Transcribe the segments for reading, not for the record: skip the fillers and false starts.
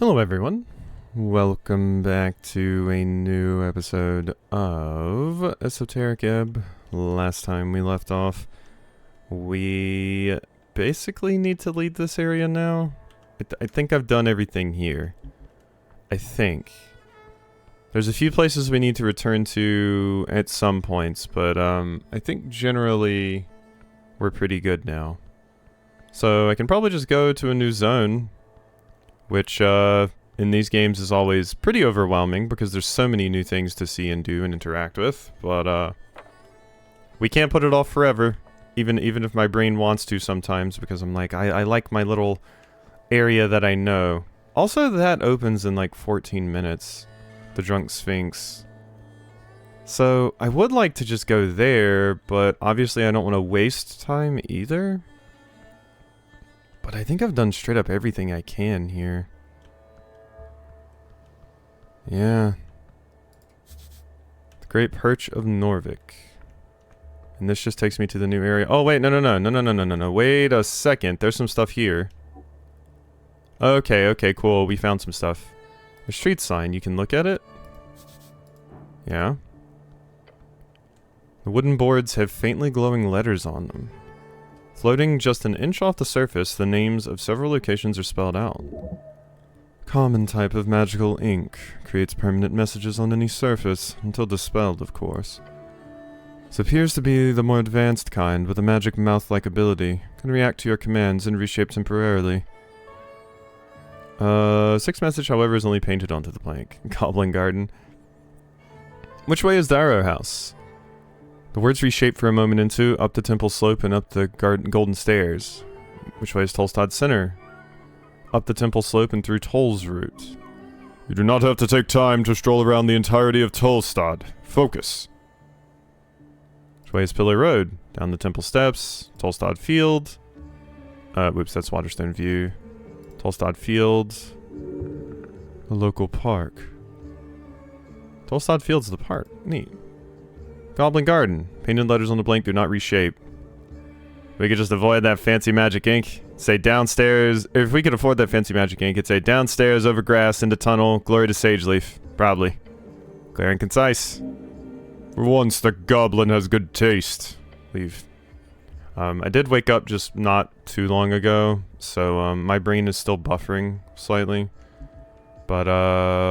Hello everyone, welcome back to a new episode of Esoteric Ebb. Last time we left off, we basically need to lead this area now. I think I've done everything here. I think. There's a few places we need to return to at some points, but I think generally we're pretty good now. So I can probably just go to a new zone, which in these games is always pretty overwhelming because there's so many new things to see and do and interact with, but we can't put it off forever, even if my brain wants to sometimes, because I'm like, I like my little area that I know. Also, that opens in like 14 minutes, the Drunk Sphinx. So I would like to just go there, but obviously I don't want to waste time either. But I think I've done straight up everything I can here. Yeah. The Great Perch of Norvik. And this just takes me to the new area. Oh wait, no. Wait a second. There's some stuff here. Okay, cool. We found some stuff. A street sign. You can look at it? Yeah. The wooden boards have faintly glowing letters on them. Floating just an inch off the surface, the names of several locations are spelled out. Common type of magical ink. Creates permanent messages on any surface, until dispelled, of course. This appears to be the more advanced kind, with a magic mouth-like ability. Can react to your commands and reshape temporarily. 6 message, however, is only painted onto the blank. Goblin Garden. Which way is the Arrow House? The words reshape for a moment into up the temple slope and up the golden stairs. Which way is Tolstad Center? Up the temple slope and through Toll's route. You do not have to take time to stroll around the entirety of Tolstad. Focus. Which way is Pillar Road? Down the temple steps, Tolstad Field. Whoops, that's Waterstone View. Tolstad Field. The local park. Tolstad Field's the park. Neat. Goblin Garden. Painted letters on the blank do not reshape. We could just avoid that fancy magic ink. Say downstairs. If we could afford that fancy magic ink, it'd say downstairs, over grass, into tunnel, glory to Sageleaf. Probably. Clear and concise. For once, the goblin has good taste. Leave. I did wake up just not too long ago, so my brain is still buffering slightly. But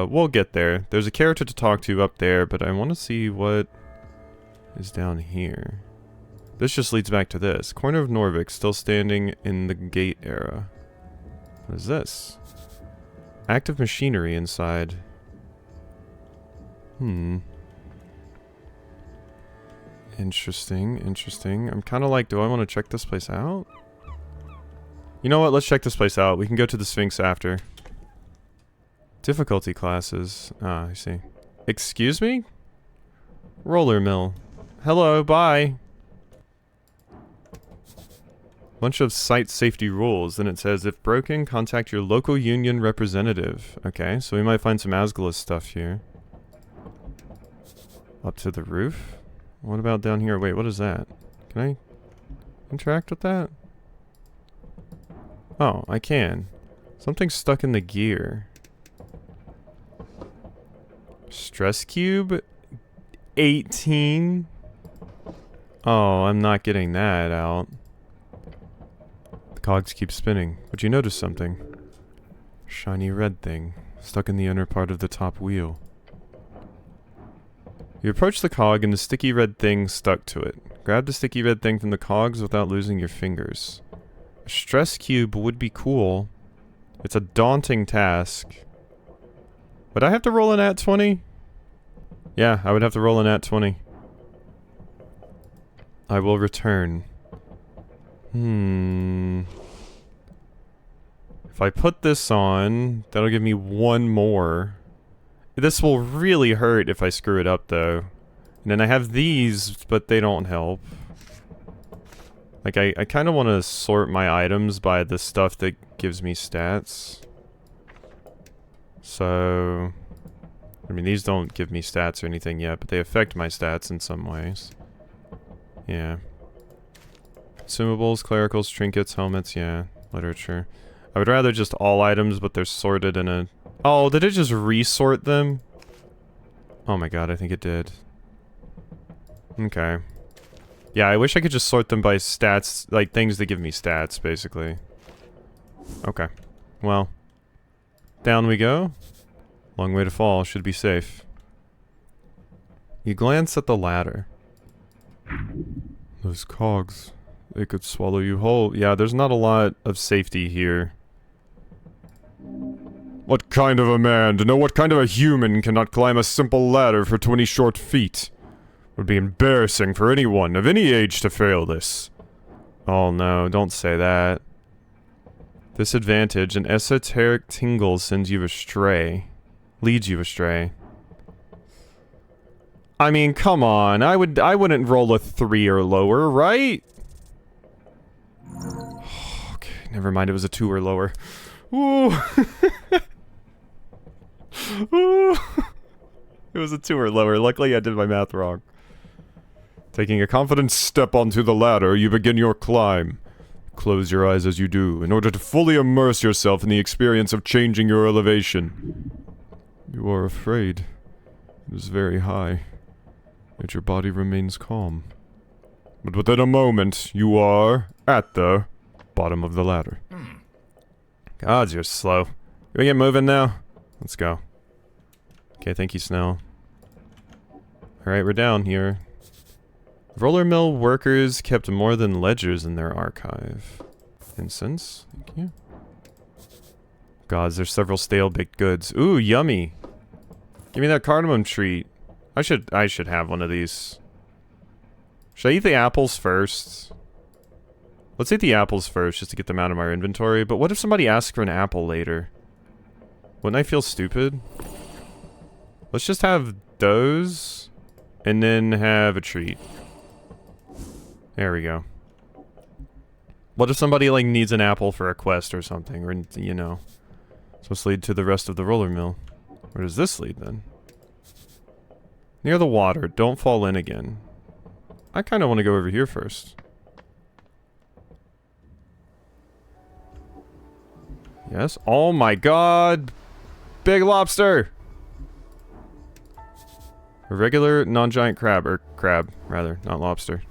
we'll get there. There's a character to talk to up there, but I want to see what is down here. This just leads back to this. Corner of Norvik, still standing in the gate era. What is this? Active machinery inside. Interesting. I'm kind of like, do I want to check this place out? You know what? Let's check this place out. We can go to the Sphinx after. Difficulty classes. Ah, I see. Excuse me? Roller mill. Hello, bye. Bunch of site safety rules. Then it says, if broken, contact your local union representative. Okay, so we might find some Asgulus stuff here. Up to the roof? What about down here? Wait, what is that? Can I interact with that? Oh, I can. Something's stuck in the gear. Stress cube? 18? Oh, I'm not getting that out. The cogs keep spinning, but you notice something. Shiny red thing, stuck in the inner part of the top wheel. You approach the cog and the sticky red thing stuck to it. Grab the sticky red thing from the cogs without losing your fingers. A stress cube would be cool. It's a daunting task. Would I have to roll an at 20? Yeah, I would have to roll an at 20. I will return. If I put this on, that'll give me one more. This will really hurt if I screw it up, though. And then I have these, but they don't help. Like, I kind of want to sort my items by the stuff that gives me stats. So... I mean, these don't give me stats or anything yet, but they affect my stats in some ways. Yeah. Consumables, clericals, trinkets, helmets, yeah. Literature. I would rather just all items, but they're sorted in a Oh, did it just resort them? Oh my god, I think it did. Okay. Yeah, I wish I could just sort them by stats, like things that give me stats, basically. Okay. Well. Down we go. Long way to fall, should be safe. You glance at the ladder. Those cogs, they could swallow you whole. Yeah, there's not a lot of safety here. What kind of a man, to know what kind of a human cannot climb a simple ladder for 20 short feet? Would be embarrassing for anyone of any age to fail this. Oh no, don't say that. Disadvantage, an esoteric tingle sends you astray. Leads you astray. I mean, come on, I wouldn't roll a 3 or lower, right? Okay, never mind, it was a 2 or lower. Ooh. Ooh. It was a 2 or lower, luckily I did my math wrong. Taking a confident step onto the ladder, you begin your climb. Close your eyes as you do, in order to fully immerse yourself in the experience of changing your elevation. You are afraid. It is very high. Yet your body remains calm. But within a moment, you are at the bottom of the ladder. Gods, you're slow. Can we get moving now? Let's go. Okay, thank you, Snell. Alright, we're down here. Roller mill workers kept more than ledgers in their archive. Incense, thank you. Gods, there's several stale baked goods. Ooh, yummy. Give me that cardamom treat. I should have one of these. Should I eat the apples first? Let's eat the apples first, just to get them out of our inventory. But what if somebody asks for an apple later? Wouldn't I feel stupid? Let's just have those, and then have a treat. There we go. What if somebody, like, needs an apple for a quest or something, or, you know. Supposed to lead to the rest of the roller mill. Where does this lead, then? Near the water. Don't fall in again. I kind of want to go over here first. Yes. Oh my god! Big lobster! A regular non-giant crab. Or crab, rather. Not lobster.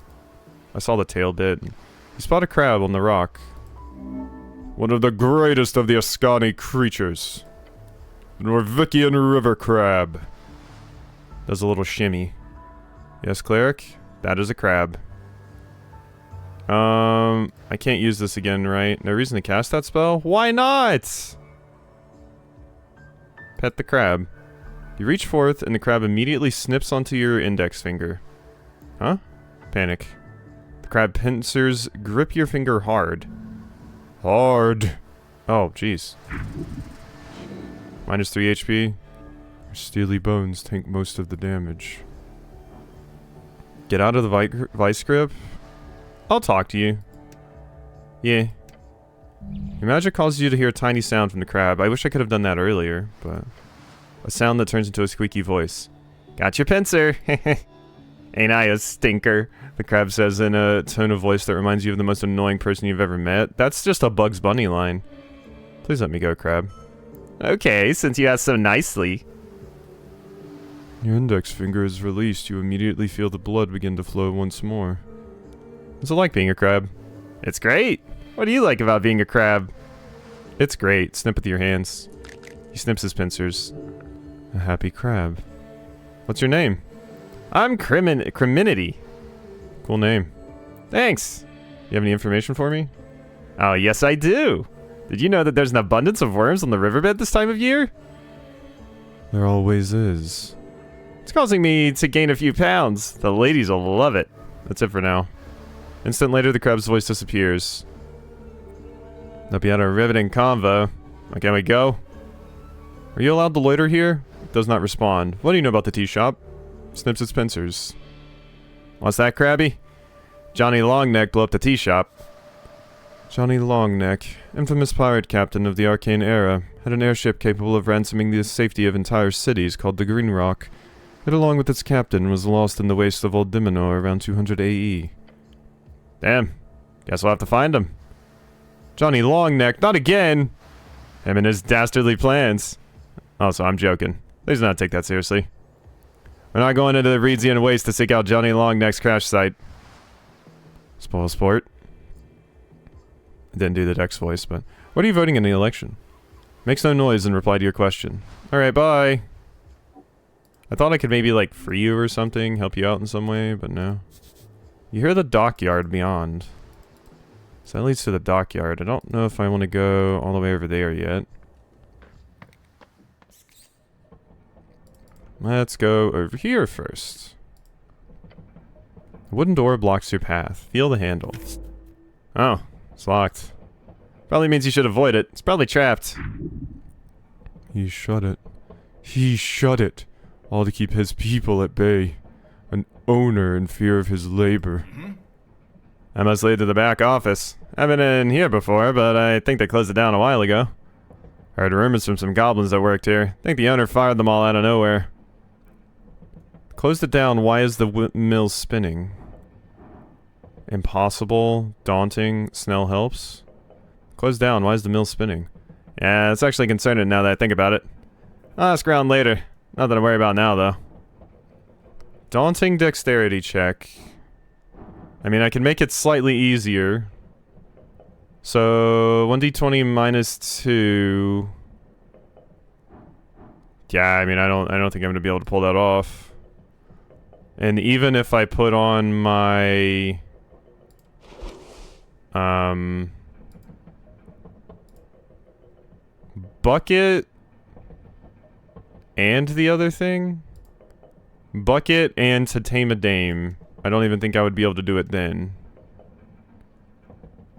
I saw the tail bit. You spot a crab on the rock. One of the greatest of the Ascani creatures. The Norvikian river crab. Does a little shimmy. Yes, cleric? That is a crab. I can't use this again, right? No reason to cast that spell? Why not? Pet the crab. You reach forth, and the crab immediately snips onto your index finger. Huh? Panic. The crab pincers grip your finger hard. Hard! Oh, jeez. Minus 3 HP. Your steely bones tank most of the damage. Get out of the vice grip? I'll talk to you. Yeah. Your magic causes you to hear a tiny sound from the crab. I wish I could have done that earlier, but... A sound that turns into a squeaky voice. Got your pincer! Ain't I a stinker? The crab says in a tone of voice that reminds you of the most annoying person you've ever met. That's just a Bugs Bunny line. Please let me go, crab. Okay, since you asked so nicely. Your index finger is released. You immediately feel the blood begin to flow once more. What's it like being a crab? It's great! What do you like about being a crab? It's great. Snip with your hands. He snips his pincers. A happy crab. What's your name? I'm Criminity. Cool name. Thanks! You have any information for me? Oh, yes I do! Did you know that there's an abundance of worms on the riverbed this time of year? There always is. It's causing me to gain a few pounds. The ladies will love it. That's it for now. Instant later, the crab's voice disappears. Hope you had a riveting convo. Can we go? Are you allowed to loiter here? Does not respond. What do you know about the tea shop? Snips its pincers. What's that, Krabby? Johnny Longneck blew up the tea shop. Johnny Longneck, infamous pirate captain of the Arcane Era, had an airship capable of ransoming the safety of entire cities called the Green Rock. It, along with its captain, was lost in the wastes of Old Diminor around 200 AE. Damn. Guess we'll have to find him. Johnny Longneck, not again! Him and his dastardly plans. Also, I'm joking. Please do not take that seriously. We're not going into the Reedsian Waste to seek out Johnny Longneck's crash site. Spoil sport. I didn't do the Dex voice, but... What are you voting in the election? Makes no noise in reply to your question. Alright, bye! I thought I could maybe, like, free you or something, help you out in some way, but no. You hear the dockyard beyond. So that leads to the dockyard. I don't know if I want to go all the way over there yet. Let's go over here first. The wooden door blocks your path. Feel the handle. Oh, it's locked. Probably means you should avoid it. It's probably trapped. He shut it. He shut it. All to keep his people at bay. An owner in fear of his labor. I must lead to the back office. I've been in here before, but I think they closed it down a while ago. Heard rumors from some goblins that worked here. Think the owner fired them all out of nowhere. Closed it down. Why is the mill spinning? Impossible. Daunting. Snell helps. Closed down. Why is the mill spinning? Yeah, it's actually concerning now that I think about it. I'll ask around later. Nothing to worry about now, though. Daunting dexterity check. I mean, I can make it slightly easier. So, 1d20 minus 2. Yeah, I mean, I don't think I'm gonna be able to pull that off. And even if I put on my... bucket... and the other thing? Bucket and to tame a dame. I don't even think I would be able to do it then.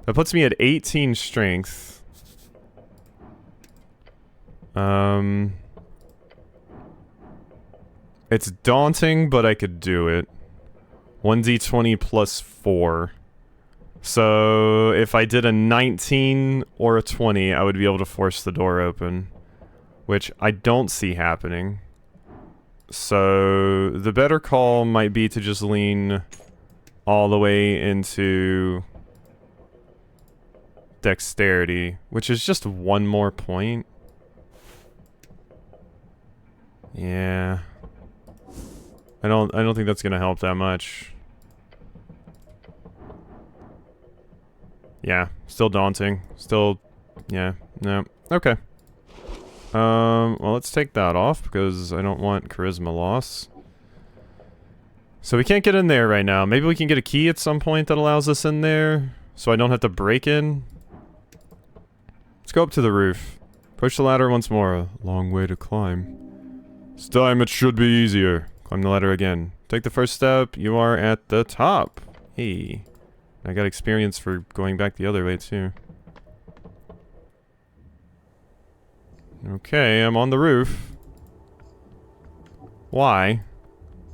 That puts me at 18 strength. It's daunting, but I could do it. 1d20 plus 4. So, if I did a 19 or a 20, I would be able to force the door open. Which I don't see happening. So, the better call might be to just lean all the way into dexterity, which is just one more point. Yeah. I don't think that's gonna help that much. Yeah, still daunting. Still, yeah, no. Okay. Well, let's take that off because I don't want charisma loss. So we can't get in there right now. Maybe we can get a key at some point that allows us in there, so I don't have to break in. Let's go up to the roof. Push the ladder once more. A long way to climb. This time it should be easier. Climb the ladder again. Take the first step. You are at the top. Hey. I got experience for going back the other way, too. Okay, I'm on the roof. Why?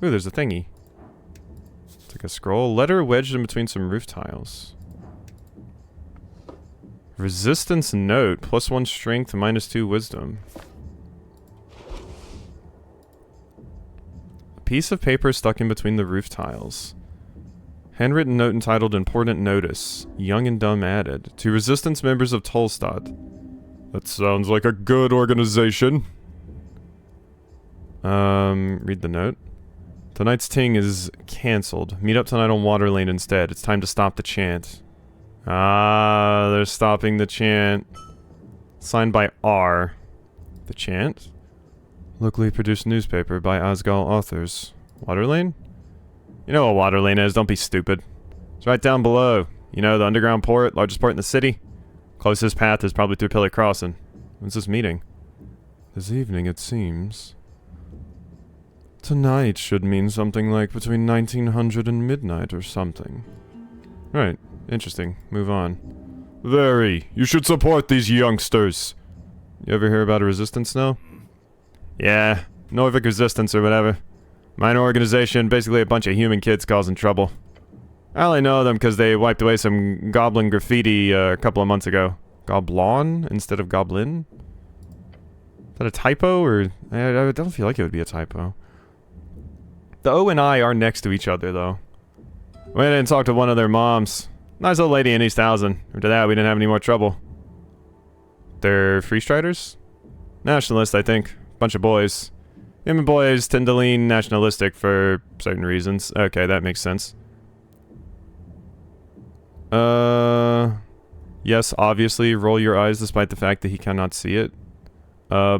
Ooh, there's a thingy. It's like a scroll. Letter wedged in between some roof tiles. Resistance note. +1 strength, -2 wisdom. A piece of paper stuck in between the roof tiles. Handwritten note entitled Important Notice. Young and Dumb added. To resistance members of Tolstad. That sounds like a good organization. Read the note. Tonight's ting is cancelled. Meet up tonight on Water Lane instead. It's time to stop the chant. Ah, they're stopping the chant. Signed by R. The chant? Locally produced newspaper by Asgal authors. Water Lane? You know what Water Lane is, don't be stupid. It's right down below. You know, the underground port, largest port in the city? Closest path is probably through Pillar Crossing. When's this meeting? This evening, it seems. Tonight should mean something like between 1900 and midnight or something. Right, interesting. Move on. Very. You should support these youngsters. You ever hear about a resistance now? Yeah, Norvik Resistance or whatever. Minor organization, basically a bunch of human kids causing trouble. I only know them because they wiped away some goblin graffiti a couple of months ago. Goblin instead of goblin? Is that a typo, or... I don't feel like it would be a typo. The O and I are next to each other, though. Went in and talked to one of their moms. Nice old lady in East Housing. After that, we didn't have any more trouble. They're free striders? Nationalists, I think. Bunch of boys. Human boys tend to lean nationalistic for certain reasons. Okay, that makes sense. Yes, obviously, roll your eyes despite the fact that he cannot see it.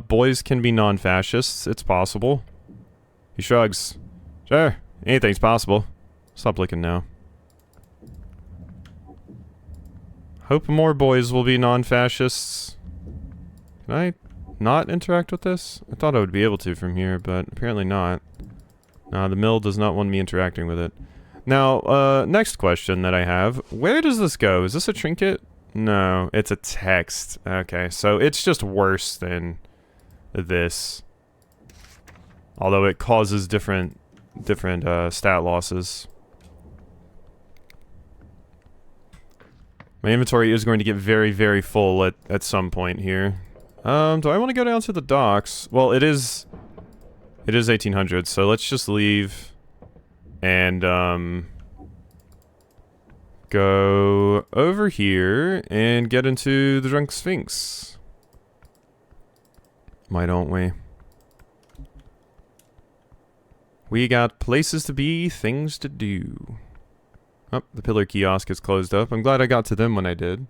Boys can be non-fascists. It's possible. He shrugs. Sure, anything's possible. Stop looking now. Hope more boys will be non-fascists. Can I not interact with this? I thought I would be able to from here, but apparently not. Nah, the mill does not want me interacting with it. Now, next question that I have. Where does this go? Is this a trinket? No, it's a text. Okay, so it's just worse than this. Although it causes different stat losses. My inventory is going to get very, very full at some point here. Do I want to go down to the docks? Well, it is 1800, so let's just leave and go over here and get into the Drunk Sphinx. Why don't we? We got places to be, things to do. Oh, the pillar kiosk is closed up. I'm glad I got to them when I did.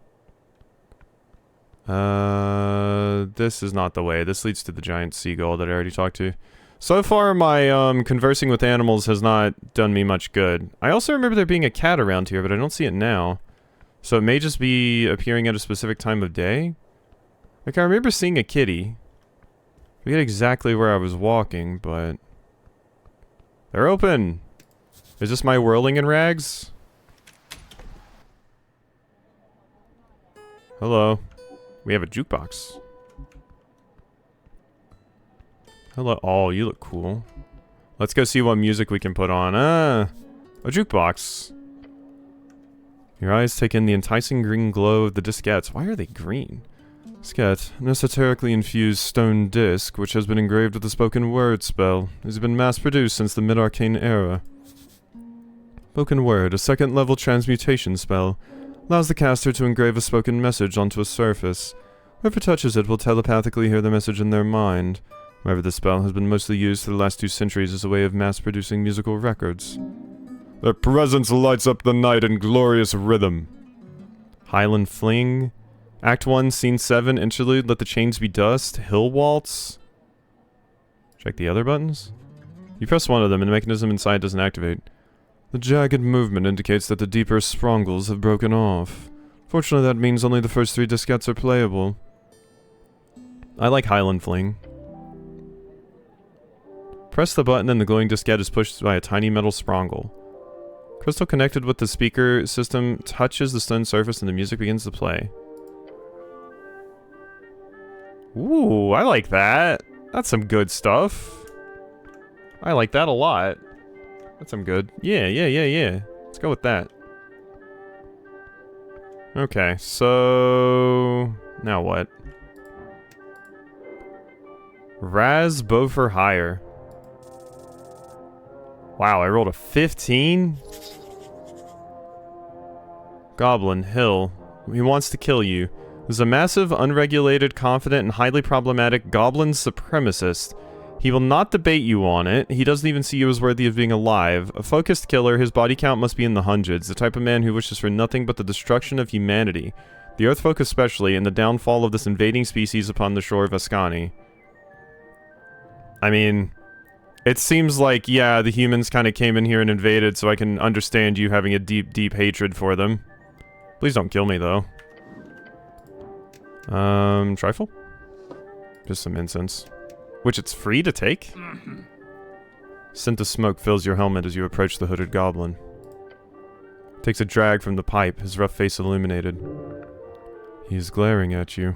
This is not the way. This leads to the giant seagull that I already talked to. So far, my, conversing with animals has not done me much good. I also remember there being a cat around here, but I don't see it now. So it may just be appearing at a specific time of day. Like, I remember seeing a kitty. I forget exactly where I was walking, but... They're open! Is this my whirling in rags? Hello. We have a jukebox. Hello. Oh, you look cool. Let's go see what music we can put on. A jukebox. Your eyes take in the enticing green glow of the diskettes. Why are they green? Diskette, an esoterically infused stone disc, which has been engraved with a spoken word spell. It has been mass-produced since the mid-arcane era. Spoken word, a second-level transmutation spell, allows the caster to engrave a spoken message onto a surface. Whoever touches it will telepathically hear the message in their mind. However, this spell has been mostly used for the last 2 centuries as a way of mass-producing musical records. Their presence lights up the night in glorious rhythm. Highland Fling. Act 1, Scene 7, Interlude, Let the Chains Be Dust, Hill Waltz. Check the other buttons. You press one of them and the mechanism inside doesn't activate. The jagged movement indicates that the deeper sprongles have broken off. Fortunately, that means only the first 3 diskettes are playable. I like Highland Fling. Press the button and the glowing diskette is pushed by a tiny metal sprongle. Crystal connected with the speaker system touches the stone surface and the music begins to play. Ooh, I like that. That's some good stuff. I like that a lot. That's some good. Yeah. Let's go with that. Okay, so... Now what? Raz Bow for Hire. Wow, I rolled a 15? Goblin, Hill. He wants to kill you. There's a massive, unregulated, confident, and highly problematic goblin supremacist. He will not debate you on it. He doesn't even see you as worthy of being alive. A focused killer, his body count must be in the hundreds. The type of man who wishes for nothing but the destruction of humanity. The Earthfolk especially, and the downfall of this invading species upon the shore of Ascani. I mean... It seems like, yeah, the humans kind of came in here and invaded, so I can understand you having a deep, deep hatred for them. Please don't kill me, though. Trifle? Just some incense. Which it's free to take? Scent of smoke fills your helmet as you approach the hooded goblin. Takes a drag from the pipe, his rough face illuminated. He is glaring at you.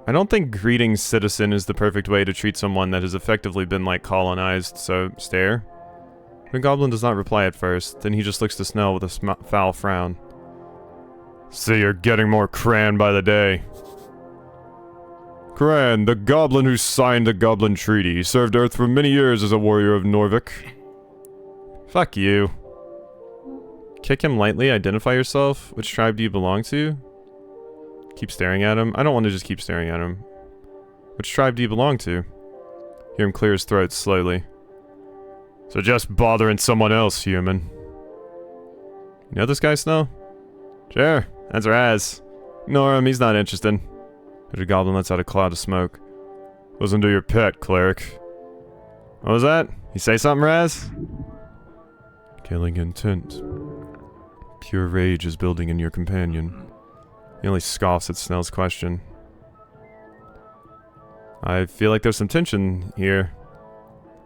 I don't think greetings, citizen is the perfect way to treat someone that has effectively been, like, colonized, so stare. The goblin does not reply at first, then he just looks to Snell with a foul frown. So you're getting more Cran by the day. Cran, the goblin who signed the Goblin Treaty. He served Earth for many years as a warrior of Norvik. Fuck you. Kick him lightly, identify yourself. Which tribe do you belong to? Keep staring at him? I don't want to just keep staring at him. Which tribe do you belong to? Hear him clear his throat slowly. So just bothering someone else, human. You know this guy, Snow? Sure, that's Raz. Ignore him, he's not interested. The goblin lets out a cloud of smoke. Listen to your pet, cleric. What was that? You say something, Raz? Killing intent. Pure rage is building in your companion. He only scoffs at Snell's question. I feel like there's some tension here.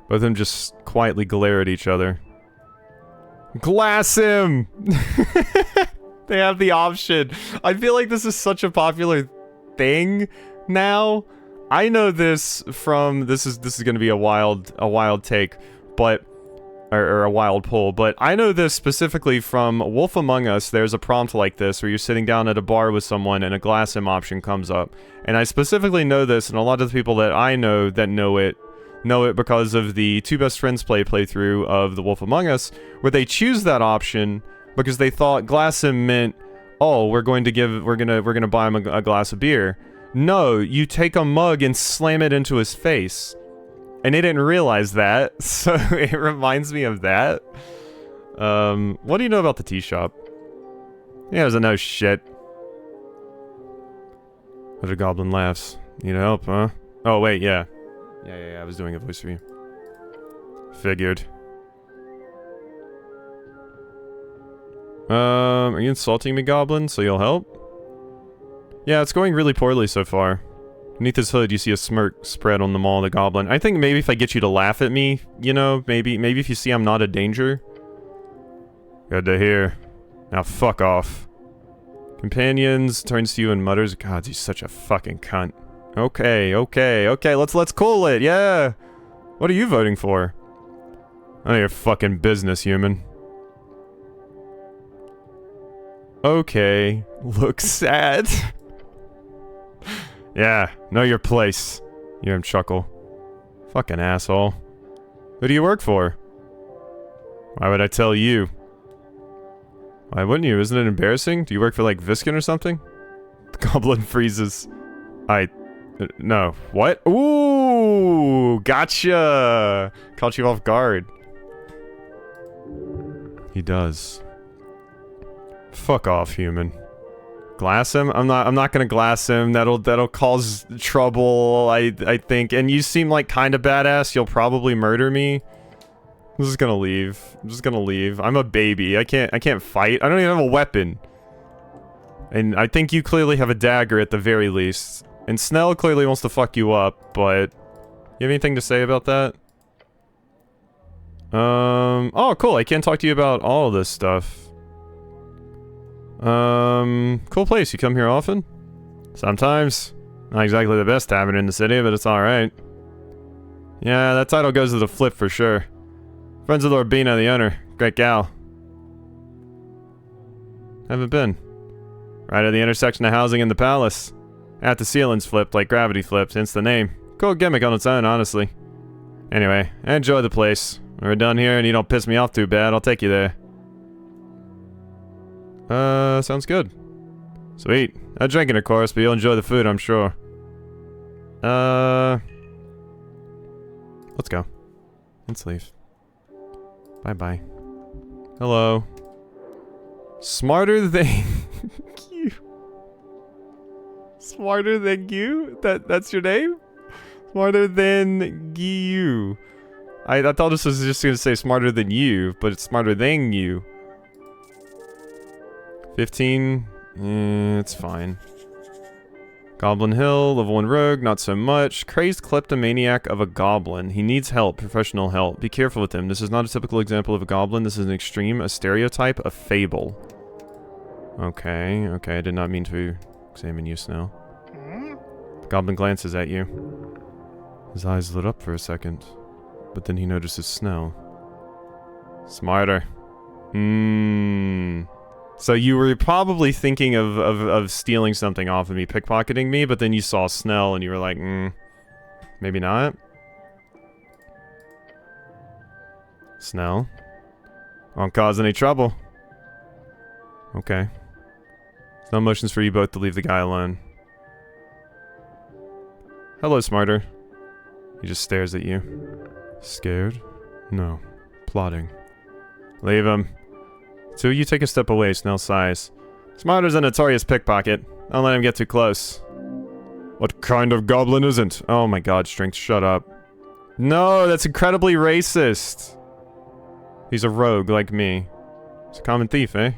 Both of them just quietly glare at each other. Glass him! They have the option. I feel like this is such a popular thing now. I know this from this is going to be a wild take, but or a wild pull, but I know this specifically from Wolf Among Us. There's a prompt like this where you're sitting down at a bar with someone and a glass him option comes up. And I specifically know this, and a lot of the people that I know that know it because of the Two Best Friends playthrough of the Wolf Among Us, where they choose that option because they thought glass him meant, oh, we're gonna buy him a glass of beer. No, you take a mug and slam it into his face. And they didn't realize that, so it reminds me of that. What do you know about the tea shop? He doesn't know shit. The goblin laughs. Need help, huh? Oh, wait, yeah. Yeah, I was doing a voice for you. Figured. Are you insulting me, goblin, so you'll help? Yeah, it's going really poorly so far. Beneath his hood, you see a smirk spread on the maw of the goblin. I think maybe if I get you to laugh at me, you know, maybe if you see I'm not a danger. Good to hear. Now fuck off. Companions turns to you and mutters, God, he's such a fucking cunt. Okay, let's cool it, yeah! What are you voting for? None of your fucking business, human. Okay, looks sad. Yeah, know your place. You hear him chuckle. Fucking asshole. Who do you work for? Why would I tell you? Why wouldn't you? Isn't it embarrassing? Do you work for, like, Viskin or something? The goblin freezes. No. What? Ooh! Gotcha! Caught you off guard. He does. Fuck off, human. Glass him? I'm not gonna glass him. That'll cause trouble, I think. And you seem like kinda badass. You'll probably murder me. I'm just gonna leave. I'm a baby. I can't fight. I don't even have a weapon. And I think you clearly have a dagger at the very least. And Snell clearly wants to fuck you up, but you have anything to say about that? Oh cool, I can talk to you about all of this stuff. Cool place. You come here often? Sometimes. Not exactly the best tavern in the city, but it's alright. Yeah, that title goes to the flip for sure. Friends of Lord Bina, the owner. Great gal. Haven't been. Right at the intersection of housing and the palace. At the ceiling's flipped like gravity flipped, hence the name. Cool gimmick on its own, honestly. Anyway, enjoy the place. When we're done here and you don't piss me off too bad, I'll take you there. Sounds good. Sweet. No drinking, of course, but you'll enjoy the food, I'm sure. Let's go. Let's leave. Bye-bye. Hello. Smarter than you. Smarter than you? That's your name? Smarter than you. I thought this was just gonna say smarter than you, but it's smarter than you. 15. It's fine. Goblin Hill, level 1 rogue, not so much. Crazed kleptomaniac of a goblin. He needs help, professional help. Be careful with him. This is not a typical example of a goblin. This is an extreme, a stereotype, a fable. Okay, I did not mean to examine you, Snow. The goblin glances at you. His eyes lit up for a second, but then he notices Snow. Smarter. So you were probably thinking of stealing something off of me, pickpocketing me, but then you saw Snell and you were like, maybe not? Snell? Won't cause any trouble. Okay. There's no motions for you both to leave the guy alone. Hello, Smarter. He just stares at you. Scared? No. Plotting. Leave him. So you take a step away, Snell sighs. Smarter's a notorious pickpocket. Don't let him get too close. What kind of goblin isn't? Oh my god, Strength, shut up. No, that's incredibly racist. He's a rogue like me. He's a common thief, eh?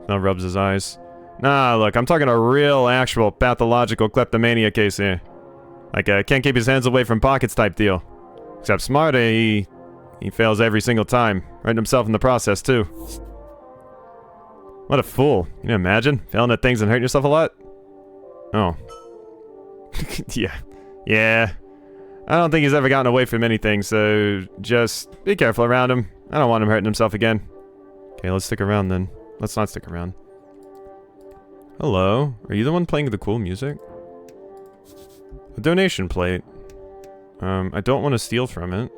Snell rubs his eyes. Nah, look, I'm talking a real, actual, pathological kleptomania case here. Like a can't keep his hands away from pockets type deal. Except Smarter, he fails every single time. Hurting himself in the process, too. What a fool. Can you imagine? Failing at things and hurting yourself a lot? Oh. Yeah. Yeah. I don't think he's ever gotten away from anything, so just be careful around him. I don't want him hurting himself again. Okay, let's stick around then. Let's not stick around. Hello? Are you the one playing the cool music? A donation plate. I don't want to steal from it.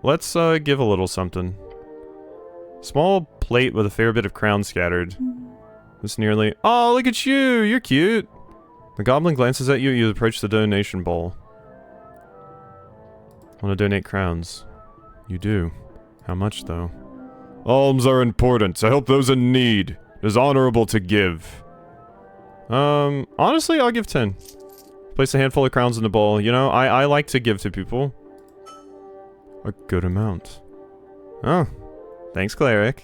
Let's give a little something. Small plate with a fair bit of crown scattered. This nearly... Oh, look at you! You're cute! The goblin glances at you as you approach the donation bowl. Want to donate crowns? You do. How much, though? Alms are important to help those in need. It is honorable to give. Honestly, I'll give 10. Place a handful of crowns in the bowl. You know, I like to give to people. A good amount. Oh. Thanks, Cleric.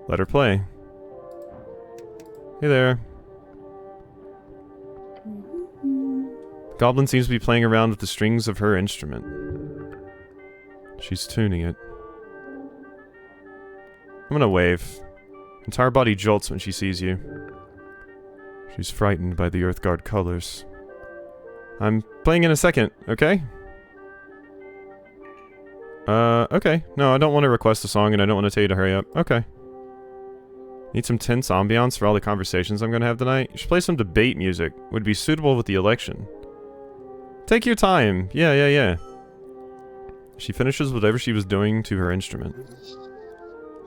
Let her play. Hey there. Goblin seems to be playing around with the strings of her instrument. She's tuning it. I'm gonna wave. Entire body jolts when she sees you. She's frightened by the Earthguard colors. I'm playing in a second, okay? Okay. No, I don't want to request a song and I don't want to tell you to hurry up. Okay. Need some tense ambiance for all the conversations I'm gonna have tonight? You should play some debate music. Would be suitable with the election. Take your time. Yeah. She finishes whatever she was doing to her instrument.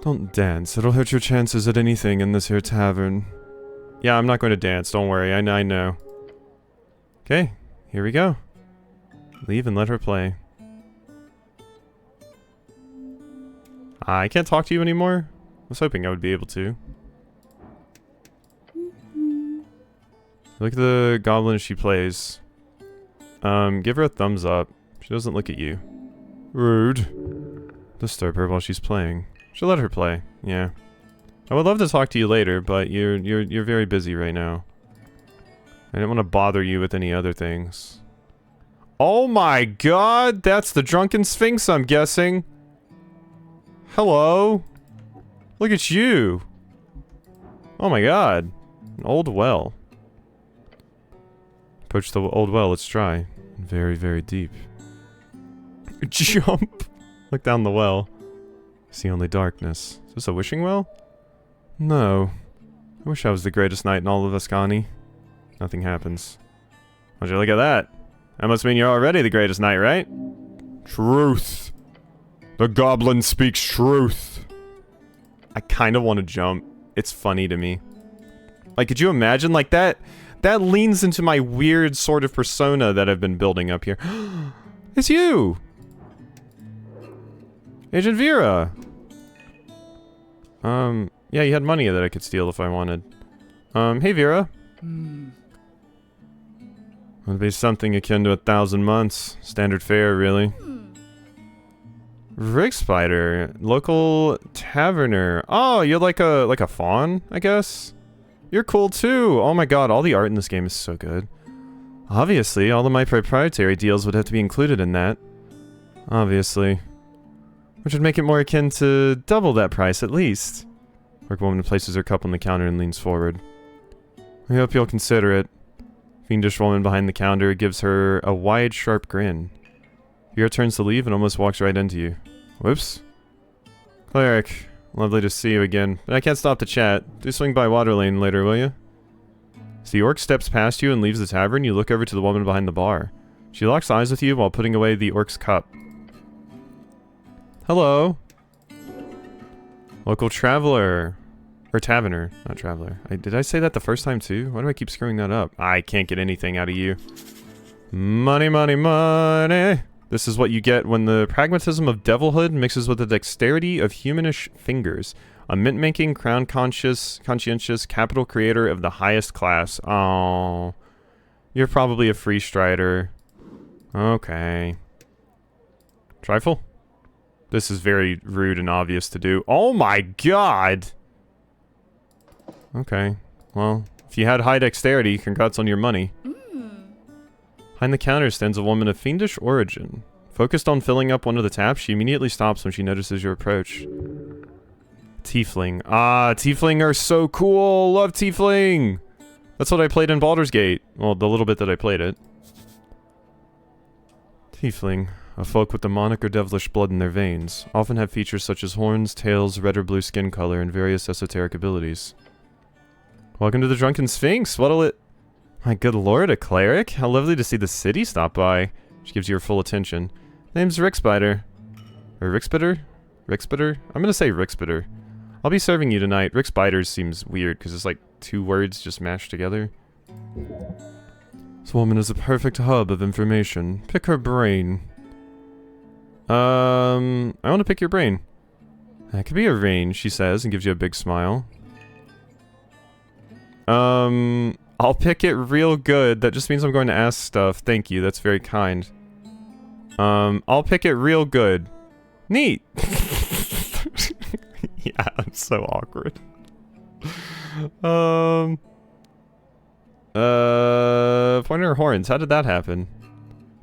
Don't dance. It'll hurt your chances at anything in this here tavern. Yeah, I'm not going to dance. Don't worry. I know. Okay. Here we go. Leave and let her play. I can't talk to you anymore? I was hoping I would be able to. Look at the goblin as she plays. Give her a thumbs up. She doesn't look at you. Rude. Disturb her while she's playing. Should let her play. Yeah. I would love to talk to you later, but you're very busy right now. I didn't want to bother you with any other things. Oh my god! That's the Drunken Sphinx, I'm guessing. Hello? Look at you! Oh my god. An old well. Approach the old well, it's dry. Very, very deep. Jump! Look down the well. See only darkness. Is this a wishing well? No. I wish I was the greatest knight in all of Ascani. Nothing happens. Would you look at that? That must mean you're already the greatest knight, right? Truth! The goblin speaks truth! I kind of want to jump. It's funny to me. Like, could you imagine? Like, that leans into my weird sort of persona that I've been building up here. It's you! Agent Vera! Yeah, you had money that I could steal if I wanted. Hey Vera. Would be something akin to 1,000 months. Standard fare, really. Rig Spider, local taverner. Oh, you're like a fawn, I guess? You're cool too! Oh my god, all the art in this game is so good. Obviously, all of my proprietary deals would have to be included in that. Obviously. Which would make it more akin to double that price, at least. Workwoman places her cup on the counter and leans forward. I hope you'll consider it. Fiendish woman behind the counter gives her a wide, sharp grin. Vera turns to leave and almost walks right into you. Whoops. Cleric, lovely to see you again, but I can't stop to chat. Do swing by Waterlane later, will you? As the orc steps past you and leaves the tavern, you look over to the woman behind the bar. She locks eyes with you while putting away the orc's cup. Hello. Local traveler. Or taverner, not traveler. Did I say that the first time too? Why do I keep screwing that up? I can't get anything out of you. Money, money, money. This is what you get when the pragmatism of devilhood mixes with the dexterity of humanish fingers. A mint-making, conscientious capital creator of the highest class. Oh, you're probably a free strider. Okay. Trifle? This is very rude and obvious to do. Oh my god! Okay. Well, if you had high dexterity, congrats on your money. Behind the counter stands a woman of fiendish origin. Focused on filling up one of the taps, she immediately stops when she notices your approach. Tiefling. Ah, Tiefling are so cool! Love Tiefling! That's what I played in Baldur's Gate. Well, the little bit that I played it. Tiefling. A folk with demonic or devilish blood in their veins. Often have features such as horns, tails, red or blue skin color, and various esoteric abilities. Welcome to the Drunken Sphinx. What'll it... My good lord, a cleric? How lovely to see the city stop by. She gives you her full attention. Name's Rickspider. Or Rickspitter? Rickspitter? I'm gonna say Rickspitter. I'll be serving you tonight. Rickspiders seems weird, because it's like two words just mashed together. This woman is a perfect hub of information. Pick her brain. I want to pick your brain. That could be arranged, she says, and gives you a big smile. I'll pick it real good. That just means I'm going to ask stuff. Thank you, that's very kind. I'll pick it real good. Neat! Yeah, I'm so awkward. Pointer horns, how did that happen?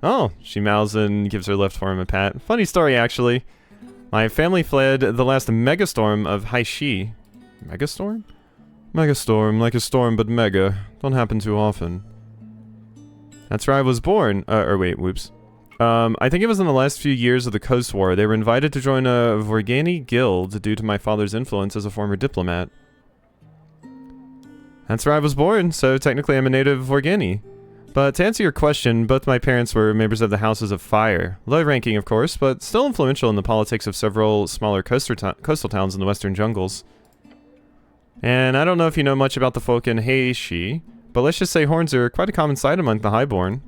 Oh, she mouths and gives her left forearm a pat. Funny story, actually. My family fled the last megastorm of Haishi. Megastorm? Megastorm, like a storm but mega. Don't happen too often. That's where I was born. Wait, whoops. I think it was in the last few years of the Coast War. They were invited to join a Vorgani guild due to my father's influence as a former diplomat. That's where I was born, so technically I'm a native Vorgani. But to answer your question, both my parents were members of the Houses of Fire. Low-ranking, of course, but still influential in the politics of several smaller coastal towns in the western jungles. And I don't know if you know much about the folk in Heishi, but let's just say horns are quite a common sight among the highborn.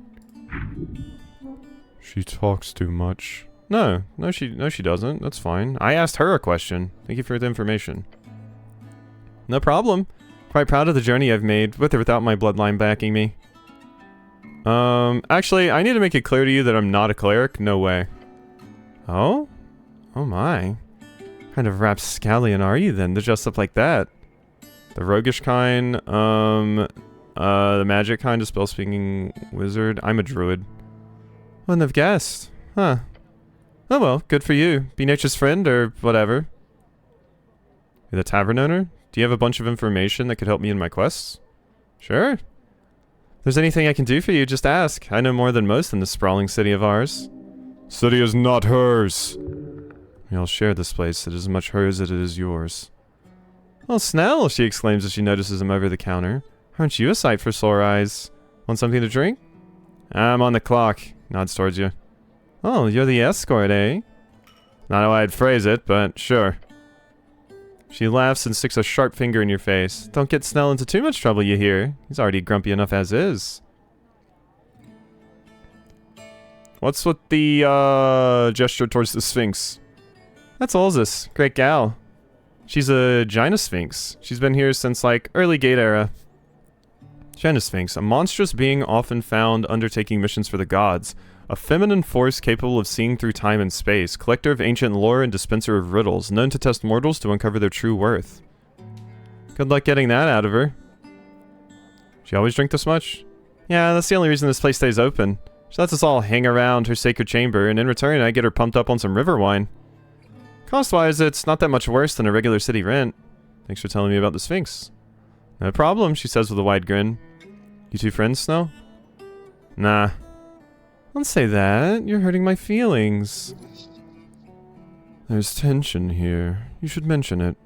She talks too much. No, she doesn't. That's fine. I asked her a question. Thank you for the information. No problem. Quite proud of the journey I've made, with or without my bloodline backing me. Actually, I need to make it clear to you that I'm not a cleric. No way. Oh? Oh my. What kind of rapscallion are you then to dress up like that? The roguish kind, the magic kind of spell-speaking wizard. I'm a druid. Wouldn't have guessed. Huh. Oh well, good for you. Be nature's friend, or whatever. You're the tavern owner? Do you have a bunch of information that could help me in my quests? Sure. If there's anything I can do for you, just ask. I know more than most in this sprawling city of ours. City is not hers. We all share this place. It is as much hers as it is yours. Oh, Snell, she exclaims as she notices him over the counter. Aren't you a sight for sore eyes? Want something to drink? I'm on the clock. Nods towards you. Oh, you're the escort, eh? Not how I'd phrase it, but sure. She laughs and sticks a sharp finger in your face. Don't get Snell into too much trouble, you hear. He's already grumpy enough as is. What's with the, gesture towards the Sphinx? That's Olzus. Great gal. She's a Gina Sphinx. She's been here since, like, early Gate era. Gina Sphinx, a monstrous being often found undertaking missions for the gods. A feminine force capable of seeing through time and space. Collector of ancient lore and dispenser of riddles. Known to test mortals to uncover their true worth. Good luck getting that out of her. She always drink this much? Yeah, that's the only reason this place stays open. She lets us all hang around her sacred chamber, and in return I get her pumped up on some river wine. Cost-wise, it's not that much worse than a regular city rent. Thanks for telling me about the Sphinx. No problem, she says with a wide grin. You two friends, Snow? Nah. Don't say that. You're hurting my feelings. There's tension here. You should mention it.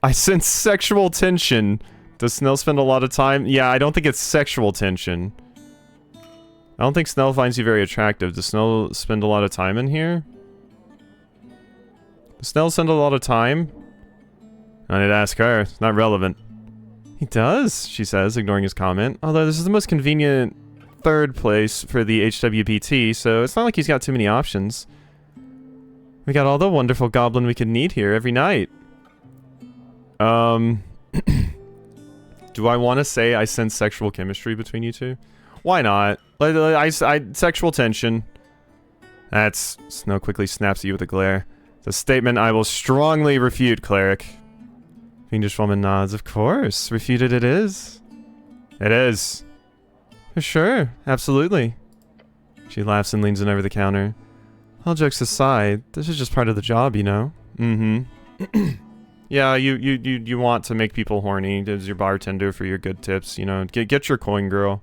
I sense sexual tension. Does Snell spend a lot of time? Yeah, I don't think it's sexual tension. I don't think Snell finds you very attractive. Does Snell spend a lot of time in here? Does Snell spend a lot of time? I need to ask her. It's not relevant. He does, she says, ignoring his comment. Although this is the most convenient third place for the HWPT, so it's not like he's got too many options. We got all the wonderful goblin we could need here every night. Do I want to say I sense sexual chemistry between you two? Why not? Sexual tension. Snow quickly snaps at you with a glare. It's a statement I will strongly refute, cleric. Fiendish woman nods. Of course. Refuted it is. It is. For sure. Absolutely. She laughs and leans in over the counter. All jokes aside, this is just part of the job, you know? Mm-hmm. Yeah, you want to make people horny as your bartender for your good tips, you know? Get your coin, girl.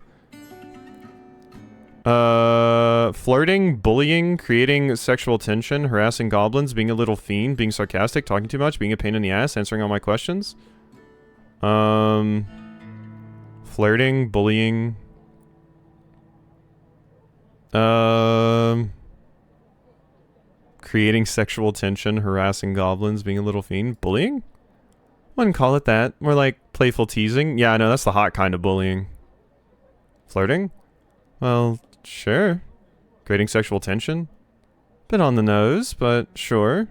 Flirting, bullying, creating sexual tension, harassing goblins, being a little fiend, being sarcastic, talking too much, being a pain in the ass, answering all my questions. Flirting, bullying. Creating sexual tension, harassing goblins, being a little fiend, bullying? Wouldn't call it that. More like playful teasing. Yeah, I know, that's the hot kind of bullying. Flirting? Well, sure. Creating sexual tension? Bit on the nose, but sure.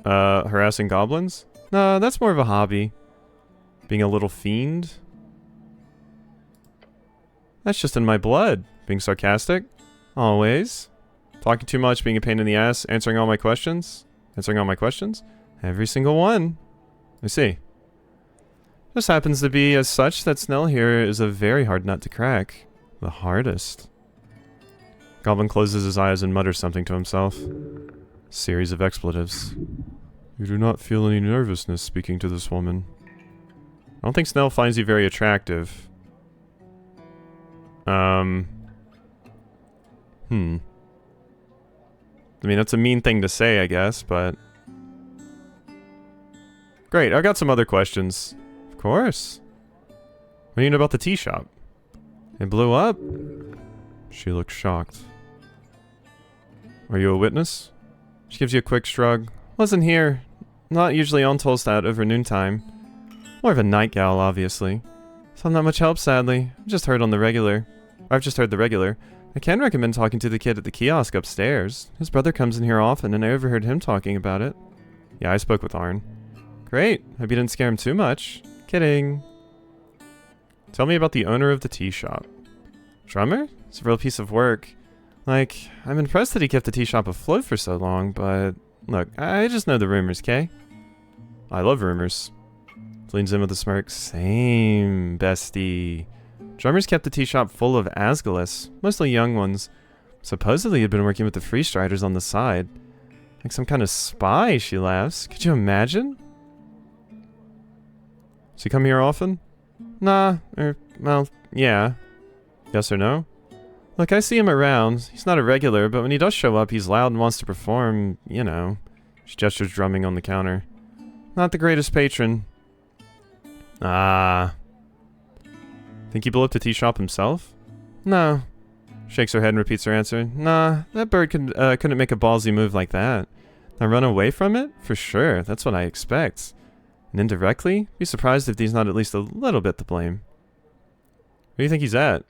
Harassing goblins? No, that's more of a hobby. Being a little fiend? That's just in my blood. Being sarcastic? Always. Talking too much, being a pain in the ass, answering all my questions? Answering all my questions? Every single one. I see. Just happens to be as such that Snell here is a very hard nut to crack. The hardest. Goblin closes his eyes and mutters something to himself. Series of expletives. You do not feel any nervousness speaking to this woman. I don't think Snell finds you very attractive. I mean, that's a mean thing to say, I guess, but... Great, I got some other questions. Of course. What do you know about the tea shop? It blew up? She looks shocked. Are you a witness? She gives you a quick shrug. Wasn't here. Not usually on Tolstad over noontime. More of a night gal, obviously. So I'm not much help, sadly. I've just heard the regular. I can recommend talking to the kid at the kiosk upstairs. His brother comes in here often, and I overheard him talking about it. Yeah, I spoke with Arn. Great. Hope you didn't scare him too much. Kidding. Tell me about the owner of the tea shop. Drummer? It's a real piece of work. Like, I'm impressed that he kept the tea shop afloat for so long, but... Look, I just know the rumors, Kay? I love rumors. Leans in with a smirk. Same, bestie. Drummers kept the tea shop full of Asgalis, mostly young ones. Supposedly he'd been working with the Freestriders on the side. Like some kind of spy, she laughs. Could you imagine? Does he come here often? Nah, well, yeah. Yes or no? Look, I see him around. He's not a regular, but when he does show up, he's loud and wants to perform, you know. She gestures drumming on the counter. Not the greatest patron. Ah. Think he blew up the tea shop himself? No. Shakes her head and repeats her answer. Nah, that bird couldn't make a ballsy move like that. Now run away from it? For sure, that's what I expect. And indirectly, be surprised if he's not at least a little bit to blame. Where do you think he's at?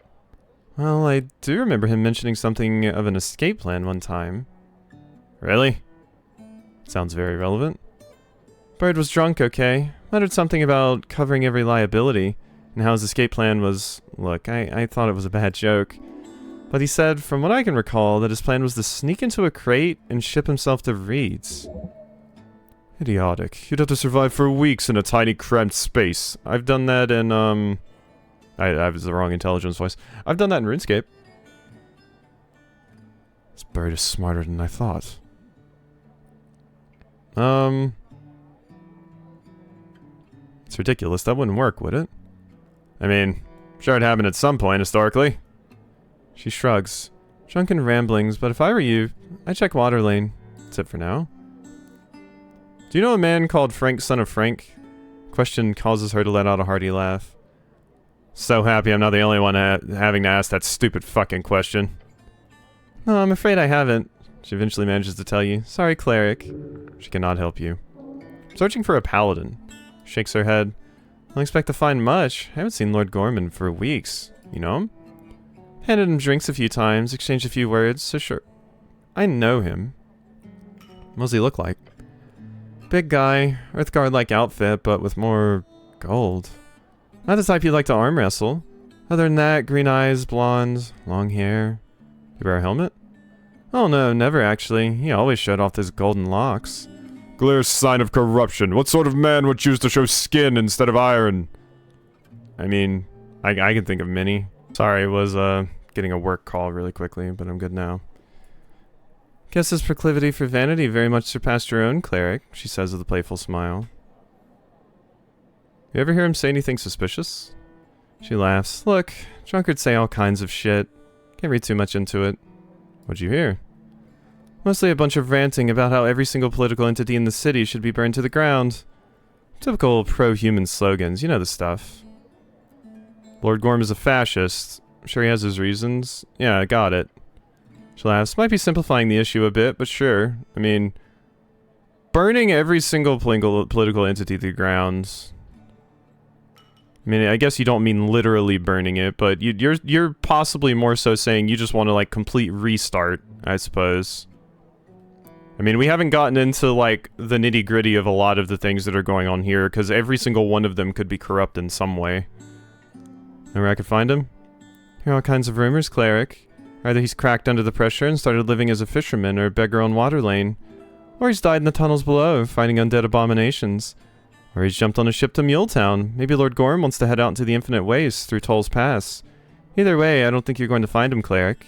Well, I do remember him mentioning something of an escape plan one time. Really? Sounds very relevant. Bird was drunk, okay? Muttered something about covering every liability, and how his escape plan was... Look, I thought it was a bad joke. But he said, from what I can recall, that his plan was to sneak into a crate and ship himself to Reed's. Idiotic. You'd have to survive for weeks in a tiny cramped space. I've done that in, I was the wrong intelligence voice. I've done that in RuneScape. This bird is smarter than I thought. It's ridiculous. That wouldn't work, would it? I mean, sure it happened at some point, historically. She shrugs. Drunken ramblings, but if I were you, I'd check Water Lane. That's it for now. Do you know a man called Frank, son of Frank? Question causes her to let out a hearty laugh. So happy I'm not the only one having to ask that stupid fucking question. No, I'm afraid I haven't. She eventually manages to tell you. Sorry, cleric. She cannot help you. Searching for a paladin. Shakes her head. Don't expect to find much. I haven't seen Lord Gorman for weeks. You know him? Handed him drinks a few times, exchanged a few words, so sure. I know him. What does he look like? Big guy, Earthguard-like outfit, but with more gold. Not the type you'd like to arm wrestle. Other than that, green eyes, blonde, long hair. You wear a helmet? Oh no, never actually. He always showed off his golden locks. Clear sign of corruption. What sort of man would choose to show skin instead of iron? I mean, I can think of many. Sorry, I was getting a work call really quickly, but I'm good now. Guess his proclivity for vanity very much surpassed your own, cleric, she says with a playful smile. You ever hear him say anything suspicious? She laughs. Look, drunkards say all kinds of shit. Can't read too much into it. What'd you hear? Mostly a bunch of ranting about how every single political entity in the city should be burned to the ground. Typical pro-human slogans, you know the stuff. Lord Gorm is a fascist. I'm sure he has his reasons. Yeah, I got it. She laughs. Might be simplifying the issue a bit, but sure. I mean, burning every single political entity to the ground. I mean, I guess you don't mean literally burning it, but you're possibly more so saying you just want to, like, complete restart, I suppose. I mean, we haven't gotten into, like, the nitty-gritty of a lot of the things that are going on here, because every single one of them could be corrupt in some way. Know where I could find him? Hear all kinds of rumors, cleric. Either he's cracked under the pressure and started living as a fisherman or a beggar on Water Lane, or he's died in the tunnels below, fighting undead abominations. Or he's jumped on a ship to Muletown. Maybe Lord Gorm wants to head out into the Infinite Waste through Toll's Pass. Either way, I don't think you're going to find him, cleric.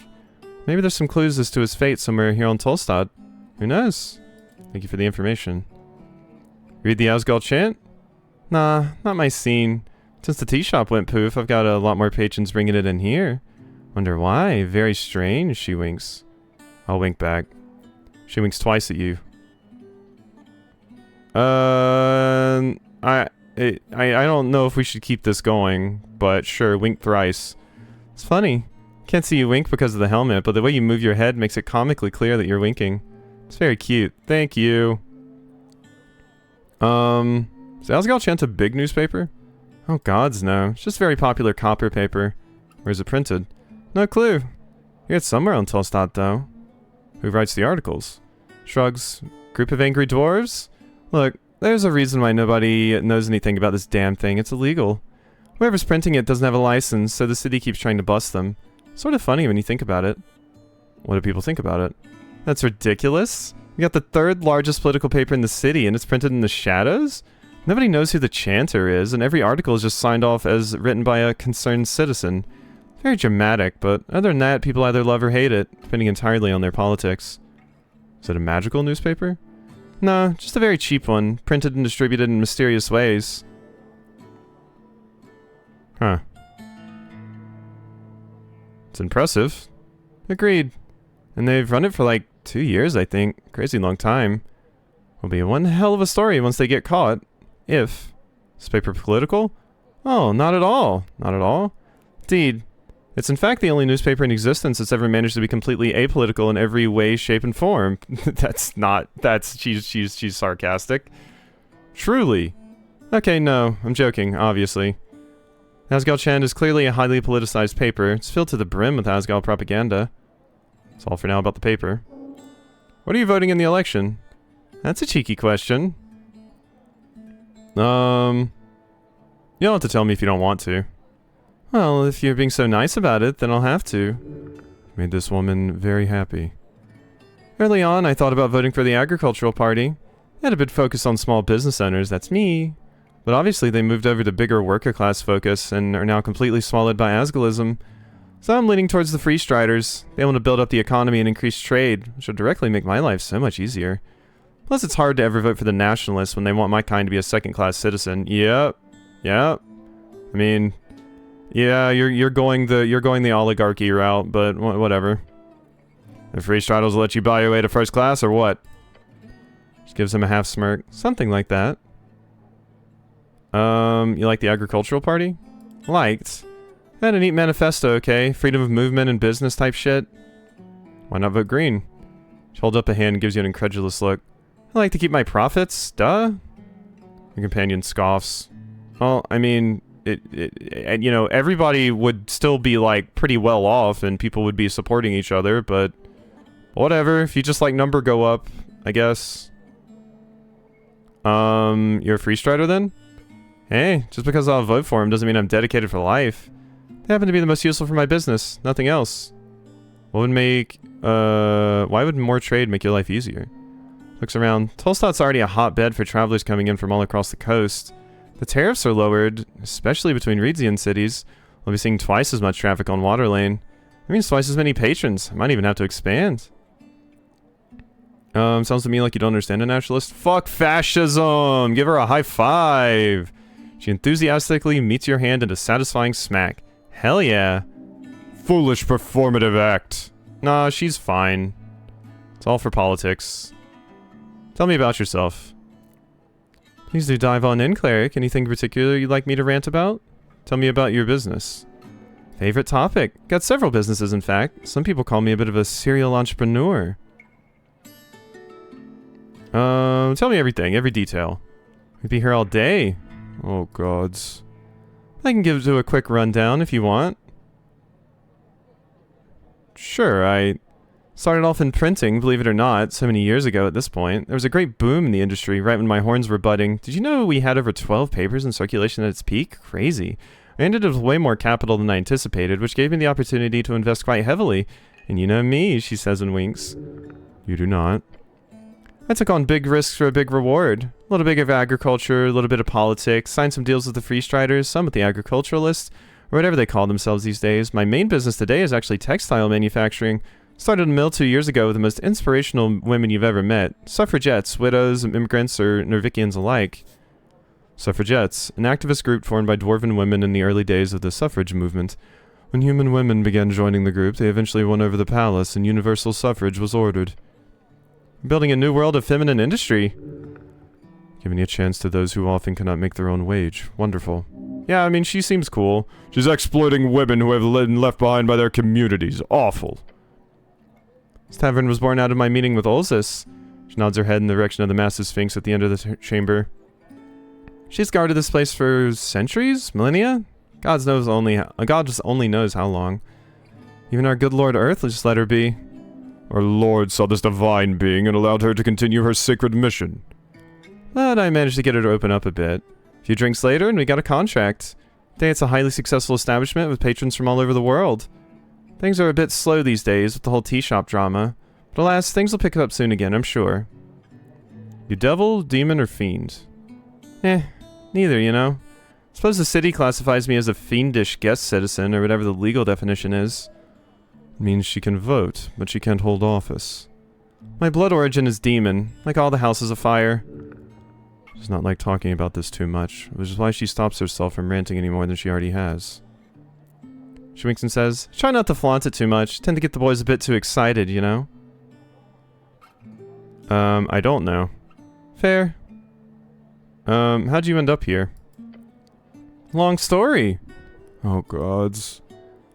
Maybe there's some clues as to his fate somewhere here on Tolstad. Who knows? Thank you for the information. Read the Asgal chant? Nah, not my scene. Since the tea shop went poof, I've got a lot more patrons bringing it in here. Wonder why? Very strange, she winks. I'll wink back. She winks twice at you. I don't know if we should keep this going, but sure, wink thrice. It's funny. Can't see you wink because of the helmet, but the way you move your head makes it comically clear that you're winking. It's very cute. Thank you. Is Asgal Chant a big newspaper? Oh gods, no. It's just very popular copper paper. Where's it printed? No clue. Here it's somewhere on Tolstad, though. Who writes the articles? Shrugs. Group of angry dwarves? Look, there's a reason why nobody knows anything about this damn thing. It's illegal. Whoever's printing it doesn't have a license, so the city keeps trying to bust them. Sort of funny when you think about it. What do people think about it? That's ridiculous. You got the third largest political paper in the city, and it's printed in the shadows? Nobody knows who the chanter is, and every article is just signed off as written by a concerned citizen. Very dramatic, but other than that, people either love or hate it, depending entirely on their politics. Is it a magical newspaper? No, just a very cheap one, printed and distributed in mysterious ways. Huh. It's impressive. Agreed. And they've run it for like 2 years, I think. Crazy long time. Will be one hell of a story once they get caught. If. Is this paper political? Oh, not at all. Not at all. Indeed. It's in fact the only newspaper in existence that's ever managed to be completely apolitical in every way, shape, and form. She's sarcastic. Truly. Okay, no, I'm joking, obviously. Asgal Chand is clearly a highly politicized paper. It's filled to the brim with Asgal propaganda. That's all for now about the paper. What are you voting in the election? That's a cheeky question. You don't have to tell me if you don't want to. Well, if you're being so nice about it, then I'll have to. Made this woman very happy. Early on, I thought about voting for the Agricultural Party. They had a bit focus on small business owners, that's me. But obviously they moved over to bigger worker class focus and are now completely swallowed by Asgalism. So I'm leaning towards the Free Striders. They want to build up the economy and increase trade, which would directly make my life so much easier. Plus it's hard to ever vote for the Nationalists when they want my kind to be a second-class citizen. Yep. I mean, yeah, you're going the oligarchy route, but whatever. The Free Striders will let you buy your way to first class, or what? Just gives him a half smirk. Something like that. You like the Agricultural Party? Liked. Had a neat manifesto, okay? Freedom of movement and business type shit. Why not vote green? She holds up a hand and gives you an incredulous look. I like to keep my profits, duh. The companion scoffs. Well, I mean, you know, everybody would still be, like, pretty well off and people would be supporting each other, but whatever. If you just like number go up, I guess. You're a free strider then? Hey, just because I'll vote for him doesn't mean I'm dedicated for life. They happen to be the most useful for my business, nothing else. What would make, why would more trade make your life easier? Looks around. Tolstad's already a hotbed for travelers coming in from all across the coast. The tariffs are lowered, especially between Reedsian cities. We'll be seeing twice as much traffic on Waterlane. That means twice as many patrons. I might even have to expand. Sounds to me like you don't understand a nationalist. Fuck fascism! Give her a high five! She enthusiastically meets your hand in a satisfying smack. Hell yeah. Foolish performative act. Nah, she's fine. It's all for politics. Tell me about yourself. Please do dive on in, Cleric. Anything particular you'd like me to rant about? Tell me about your business. Favorite topic? Got several businesses, in fact. Some people call me a bit of a serial entrepreneur. Tell me everything, every detail. We'd be here all day. Oh, gods. I can give you a quick rundown if you want. Sure, I started off in printing, believe it or not, so many years ago at this point. There was a great boom in the industry right when my horns were budding. Did you know we had over 12 papers in circulation at its peak? Crazy. I ended up with way more capital than I anticipated, which gave me the opportunity to invest quite heavily. And you know me, she says and winks. You do not. I took on big risks for a big reward. A little bit of agriculture, a little bit of politics, signed some deals with the free striders, some with the agriculturalists, or whatever they call themselves these days. My main business today is actually textile manufacturing. Started a mill 2 years ago with the most inspirational women you've ever met. Suffragettes, widows, immigrants, or Nervikians alike. Suffragettes, an activist group formed by dwarven women in the early days of the suffrage movement. When human women began joining the group, they eventually won over the palace and universal suffrage was ordered. Building a new world of feminine industry. Giving a chance to those who often cannot make their own wage. Wonderful. Yeah, I mean, she seems cool. She's exploiting women who have been left behind by their communities. Awful. This tavern was born out of my meeting with Ulzis. She nods her head in the direction of the massive Sphinx at the end of the chamber. She's guarded this place for centuries? Millennia? God just only knows how long. Even our good Lord Earth, just let her be. Our Lord saw this divine being and allowed her to continue her sacred mission. But I managed to get her to open up a bit. A few drinks later and we got a contract. Today it's a highly successful establishment with patrons from all over the world. Things are a bit slow these days with the whole tea shop drama. But alas, things will pick up soon again, I'm sure. You devil, demon, or fiend? Neither, you know. Suppose the city classifies me as a fiendish guest citizen, or whatever the legal definition is. It means she can vote, but she can't hold office. My blood origin is demon, like all the houses of fire. She's not like talking about this too much, which is why she stops herself from ranting any more than she already has. She winks and says, try not to flaunt it too much, tend to get the boys a bit too excited, you know? I don't know. Fair. How'd you end up here? Long story. Oh, gods.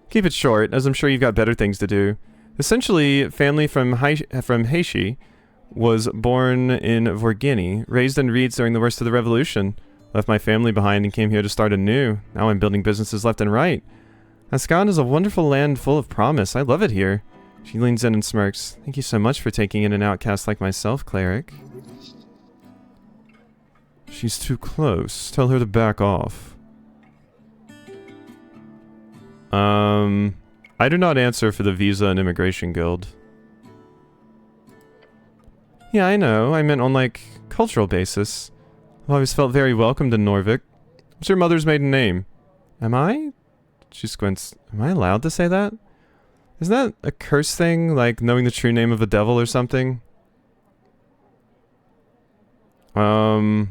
Keep it short, as I'm sure you've got better things to do. Essentially, family from Heishi was born in Vorgini, raised in Reeds during the worst of the revolution. Left my family behind and came here to start anew. Now I'm building businesses left and right. Ascan is a wonderful land full of promise. I love it here. She leans in and smirks. Thank you so much for taking in an outcast like myself, Cleric. She's too close. Tell her to back off. I do not answer for the Visa and Immigration Guild. Yeah, I know. I meant on, like, cultural basis. I've always felt very welcomed in Norvik. What's your mother's maiden name? Am I? She squints. Am I allowed to say that? Isn't that a curse thing? Like, knowing the true name of a devil or something? No,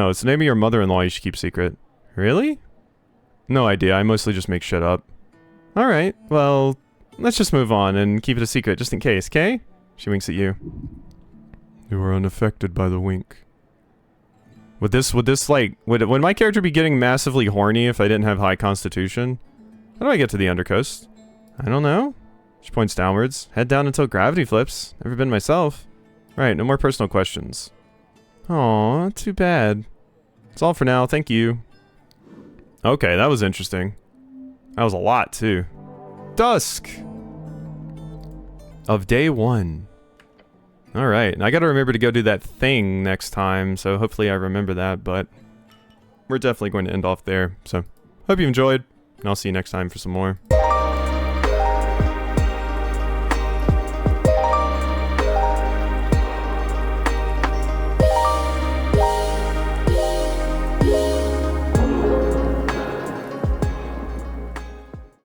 it's the name of your mother-in-law you should keep secret. Really? No idea, I mostly just make shit up. Alright, well, let's just move on and keep it a secret just in case, okay? She winks at you. You are unaffected by the wink. Would my character be getting massively horny if I didn't have high constitution? How do I get to the Undercoast? I don't know. She points downwards. Head down until gravity flips. Never been myself. Right, no more personal questions. Aw, too bad. That's all for now, thank you. Okay, that was interesting. That was a lot, too. Dusk! Of day 1. Alright, and I gotta remember to go do that thing next time, so hopefully I remember that, but we're definitely going to end off there. So, hope you enjoyed, and I'll see you next time for some more.